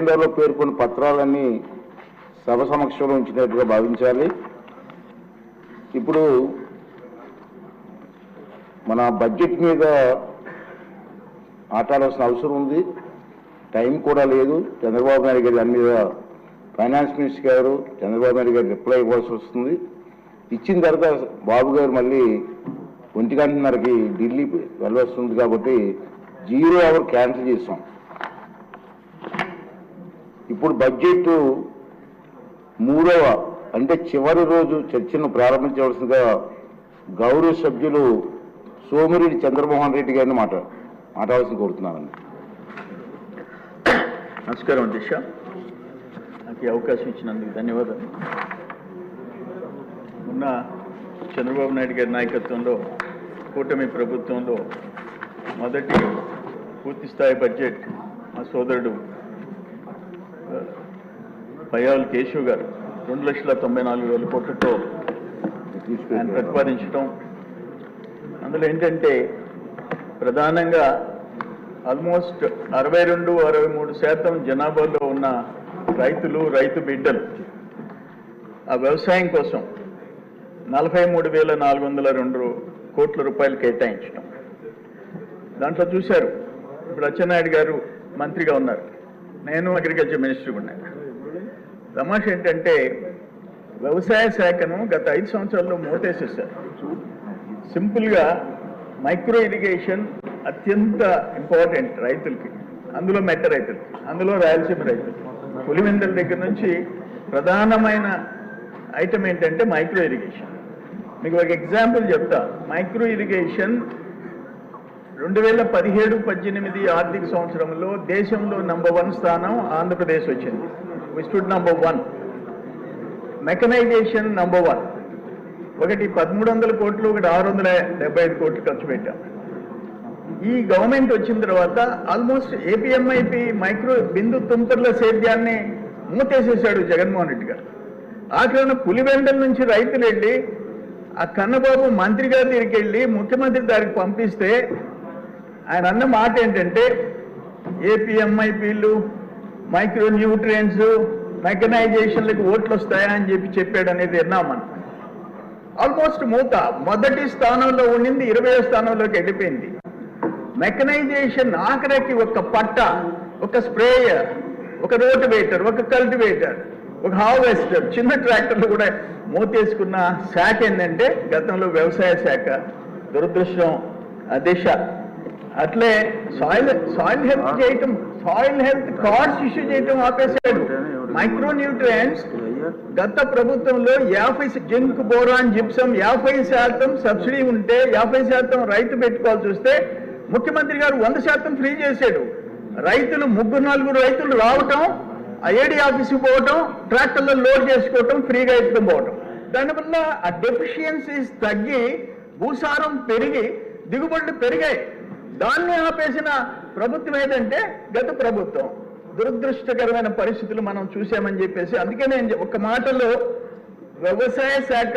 లో పేర్కొన్న పత్రాలన్నీ సభ సమక్షంలో ఉంచినట్టుగా భావించాలి. ఇప్పుడు మన బడ్జెట్ మీద ఆటాడాల్సిన అవసరం ఉంది. టైం కూడా లేదు. చంద్రబాబు నాయుడు గారు దాని మీద ఫైనాన్స్ మినిస్టర్ గారు చంద్రబాబు నాయుడు గారు రిప్లై ఇవ్వాల్సి వస్తుంది. ఇచ్చిన తర్వాత బాబు గారు మళ్ళీ 1:30కి ఢిల్లీ వెళ్ళవస్తుంది కాబట్టి 0 అవర్ క్యాన్సిల్ చేసాం. ఇప్పుడు బడ్జెట్ 3వ అంటే చివరి రోజు చర్చను ప్రారంభించవలసిందిగా గౌరవ సభ్యులు సోమిరెడ్డి చంద్రమోహన్ రెడ్డి గారిని మాట్లాడాల్సి కోరుతున్నానండి. నమస్కారం అధ్యక్ష, నాకు ఈ అవకాశం ఇచ్చినందుకు ధన్యవాదాలు. మొన్న చంద్రబాబు నాయుడు గారి నాయకత్వంలో కూటమి ప్రభుత్వంలో మొదటి పూర్తిస్థాయి బడ్జెట్ మా సోదరుడు పయ్యావుల కేశవ్ గారు 2,94,000 కోట్లతో ఆయన ప్రతిపాదించడం, అందులో ఏంటంటే ప్రధానంగా ఆల్మోస్ట్ 62-63% జనాభాలో ఉన్న రైతులు, రైతు బిడ్డలు ఆ వ్యవసాయం కోసం 43,402 కోట్ల రూపాయలు కేటాయించడం. దాంట్లో చూశారు, ఇప్పుడు అచ్చెన్నాయుడు గారు మంత్రిగా ఉన్నారు, నేను అగ్రికల్చర్ మినిస్టర్గా ఉన్నాను. తమాష ఏంటంటే వ్యవసాయ శాఖను గత 5 సంవత్సరాల్లో మూతేసేశారు. సింపుల్గా మైక్రో ఇరిగేషన్ అత్యంత ఇంపార్టెంట్ రైతులకి, అందులో మెట్ట రైతులకి, అందులో రాయలసీమ రైతులకి. పులివెందుల దగ్గర నుంచి ప్రధానమైన ఐటమ్ ఏంటంటే మైక్రో ఇరిగేషన్. మీకు ఒక ఎగ్జాంపుల్ చెప్తా. మైక్రో ఇరిగేషన్ 2017-18 ఆర్థిక సంవత్సరంలో దేశంలో నంబర్ 1 స్థానం ఆంధ్రప్రదేశ్ వచ్చింది. వి స్టూడ్ నంబర్ 1. Mechanisation number 1. ఒకటి 1,300 కోట్లు, ఒకటి 675 కోట్లు ఖర్చు పెట్టాం. ఈ గవర్నమెంట్ వచ్చిన తర్వాత ఆల్మోస్ట్ ఏపీఎంఐపి మైక్రో బిందు తుంపర్ల సేద్యాన్ని మూతేసేశాడు జగన్మోహన్ రెడ్డి గారు. ఆఖరణ పులివెందల నుంచి రైతులు వెళ్ళి ఆ కన్నబాబు మంత్రి గారి దగ్గరికి వెళ్ళి ముఖ్యమంత్రి దానికి పంపిస్తే ఆయన అన్న మాట ఏంటంటే ఏపీఎంఐపీలు, మైక్రో న్యూట్రియంట్స్, మెకనైజేషన్లకు ఓట్లు వస్తాయా అని చెప్పాడు అనేది విన్నాం మనం. ఆల్మోస్ట్ మూత మొదటి స్థానంలో ఉండింది 20వ స్థానంలోకి వెళ్ళిపోయింది. మెకనైజేషన్ ఆఖరికి ఒక పట్ట, ఒక స్ప్రేయర్, ఒక రోటివేటర్, ఒక కల్టివేటర్, ఒక హార్వెస్టర్, చిన్న ట్రాక్టర్లు కూడా మూతేసుకున్న శాఖ ఏంటంటే గతంలో వ్యవసాయ శాఖ. దురదృష్టం దిశ. అట్లే సాయిల్ హెల్త్ చేయటం, సాయిల్ హెల్త్ కార్డ్స్ ఇష్యూ చేయటం ఆపేశాడు. మైక్రో న్యూట్రియంట్స్ గత ప్రభుత్వంలో 50 జింక్, బోరాన్, జిప్సం 50% సబ్సిడీ ఉంటే 50% రైతు పెట్టుకోవాల్సి వస్తే ముఖ్యమంత్రి గారు 100% ఫ్రీ చేశాడు. రైతులు 3-4 రైతులు రావటం, ఐఏడి ఆఫీస్కి పోవటం, ట్రాక్టర్లో లోడ్ చేసుకోవటం, ఫ్రీగా ఎత్తుకుని పోవటం. దానివల్ల ఆ డెఫిషియన్సీస్ తగ్గి భూసారం పెరిగి దిగుబడులు పెరిగాయి. దాన్ని ఆపేసిన ప్రభుత్వం ఏదంటే గత ప్రభుత్వం. దురదృష్టకరమైన పరిస్థితులు మనం చూసామని చెప్పేసి అందుకే నేను ఒక మాటలో వ్యవసాయ శాఖ